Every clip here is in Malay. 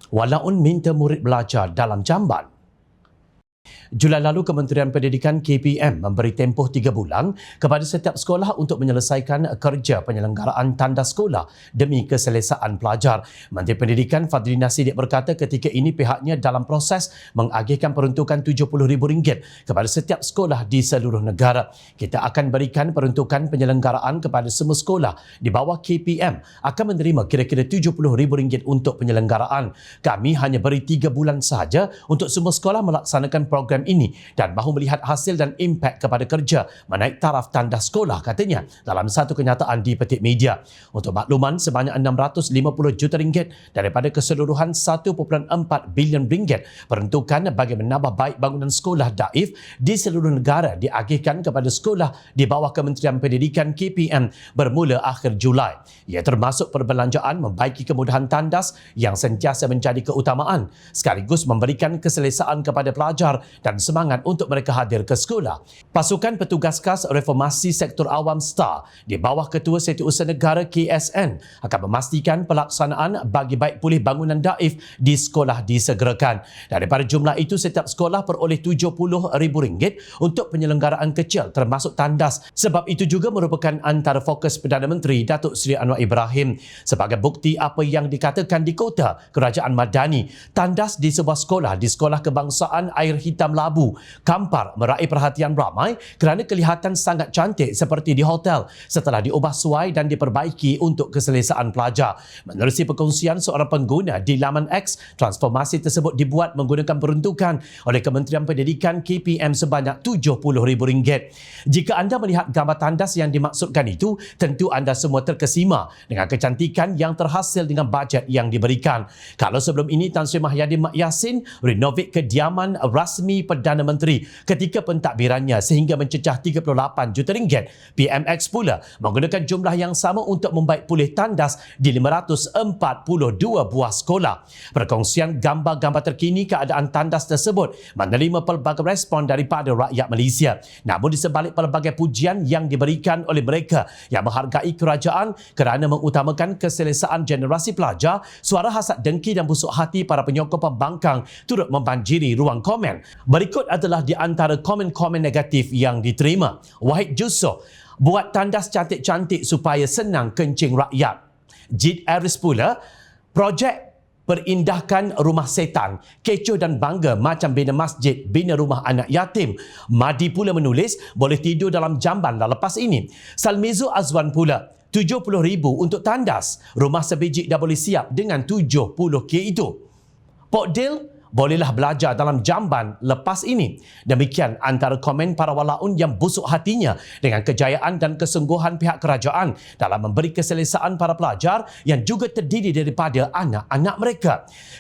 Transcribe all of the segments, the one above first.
Walaun minta murid belajar dalam jamban. Julai lalu, Kementerian Pendidikan KPM memberi tempoh 3 bulan kepada setiap sekolah untuk menyelesaikan kerja penyelenggaraan tanda sekolah demi keselesaan pelajar. Menteri Pendidikan Fadlina Siddiq berkata ketika ini pihaknya dalam proses mengagihkan peruntukan RM70,000 kepada setiap sekolah di seluruh negara. Kita akan berikan peruntukan penyelenggaraan kepada semua sekolah di bawah KPM akan menerima kira-kira RM70,000 untuk penyelenggaraan. Kami hanya beri 3 bulan sahaja untuk semua sekolah melaksanakan program ini dan mahu melihat hasil dan impak kepada kerja menaik taraf tanda sekolah, katanya dalam satu kenyataan di Petik Media. Untuk makluman, sebanyak RM650 juta daripada keseluruhan RM1.4 bilion peruntukan bagi menambah baik bangunan sekolah daif di seluruh negara diagihkan kepada sekolah di bawah Kementerian Pendidikan KPM bermula akhir Julai. Ia termasuk perbelanjaan membaiki kemudahan tandas yang sentiasa menjadi keutamaan sekaligus memberikan keselesaan kepada pelajar dan semangat untuk mereka hadir ke sekolah. Pasukan Petugas Khas Reformasi Sektor Awam STAR di bawah Ketua Setiausaha Negara KSN akan memastikan pelaksanaan bagi baik pulih bangunan daif di sekolah disegerakan. Daripada jumlah itu, setiap sekolah peroleh RM70,000 untuk penyelenggaraan kecil termasuk tandas. Sebab itu juga merupakan antara fokus Perdana Menteri Datuk Seri Anwar Ibrahim. Sebagai bukti apa yang dikatakan di Kota Kerajaan Madani, tandas di sebuah sekolah di Sekolah Kebangsaan Air Hitam Labu, Kampar meraih perhatian ramai kerana kelihatan sangat cantik seperti di hotel setelah diubah suai dan diperbaiki untuk keselesaan pelajar. Menerusi perkongsian seorang pengguna di laman X, transformasi tersebut dibuat menggunakan peruntukan oleh Kementerian Pendidikan KPM sebanyak RM70,000. Jika anda melihat gambar tandas yang dimaksudkan itu, tentu anda semua terkesima dengan kecantikan yang terhasil dengan bajet yang diberikan. Kalau sebelum ini Tan Sri Mahyadin Mak Yassin renovate kediaman rasmi Perdana Menteri ketika pentadbirannya sehingga mencecah RM38 juta, PMX pula menggunakan jumlah yang sama untuk membaik pulih tandas di 542 buah sekolah. Perkongsian gambar-gambar terkini keadaan tandas tersebut menerima pelbagai respon daripada rakyat Malaysia. Namun di sebalik pelbagai pujian yang diberikan oleh mereka yang menghargai kerajaan kerana mengutamakan keselesaan generasi pelajar, suara hasad dengki dan busuk hati para penyokong pembangkang turut membanjiri ruang komen. Berikut adalah di antara komen-komen negatif yang diterima. Wahid Jusoh, buat tandas cantik-cantik supaya senang kencing rakyat. Jid Aris pula, projek perindahkan rumah setan, kecoh dan bangga macam bina masjid, bina rumah anak yatim. Madi pula menulis, boleh tidur dalam jamban dah lepas ini. Salmizu Azwan pula, RM70,000 untuk tandas. Rumah sebiji dah boleh siap dengan RM70,000 itu. Pok Dil, bolehlah belajar dalam jamban lepas ini. Demikian antara komen para walaun yang busuk hatinya dengan kejayaan dan kesungguhan pihak kerajaan dalam memberi keselesaan para pelajar yang juga terdiri daripada anak-anak mereka.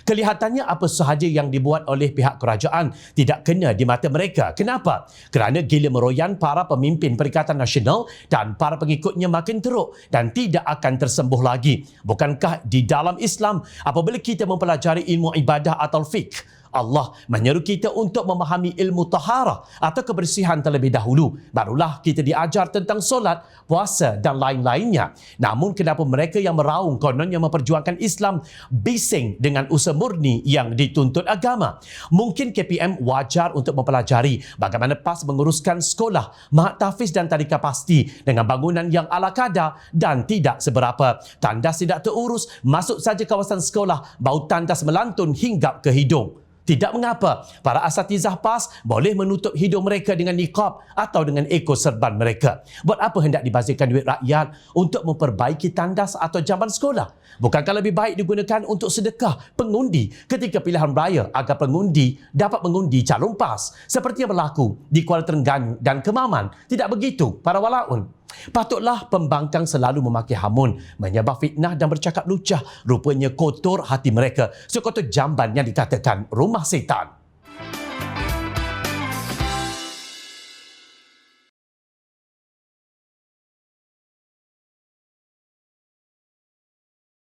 Kelihatannya apa sahaja yang dibuat oleh pihak kerajaan tidak kena di mata mereka. Kenapa? Kerana gila meroyan para pemimpin Perikatan Nasional dan para pengikutnya makin teruk dan tidak akan tersembuh lagi. Bukankah di dalam Islam apabila kita mempelajari ilmu ibadah atau fiqh, Allah menyeru kita untuk memahami ilmu taharah atau kebersihan terlebih dahulu. Barulah kita diajar tentang solat, puasa dan lain-lainnya. Namun kenapa mereka yang meraung kononnya memperjuangkan Islam bising dengan usaha murni yang dituntut agama? Mungkin KPM wajar untuk mempelajari bagaimana PAS menguruskan sekolah, mahat tahfiz dan tadika pasti dengan bangunan yang ala kadar dan tidak seberapa. Tandas tidak terurus, masuk saja kawasan sekolah, bau tandas melantun hinggap ke hidung. Tidak mengapa, para asatizah PAS boleh menutup hidung mereka dengan niqab atau dengan ekor serban mereka. Buat apa hendak dibazirkan duit rakyat untuk memperbaiki tandas atau jamban sekolah? Bukankah lebih baik digunakan untuk sedekah pengundi ketika pilihan raya agar pengundi dapat mengundi calon PAS seperti yang berlaku di Kuala Terengganu dan Kemaman? Tidak begitu, para walaun. Patutlah pembangkang selalu memakai hamun, menyebar fitnah dan bercakap lucah. Rupanya kotor hati mereka sekotor jamban yang dikatakan rumah setan.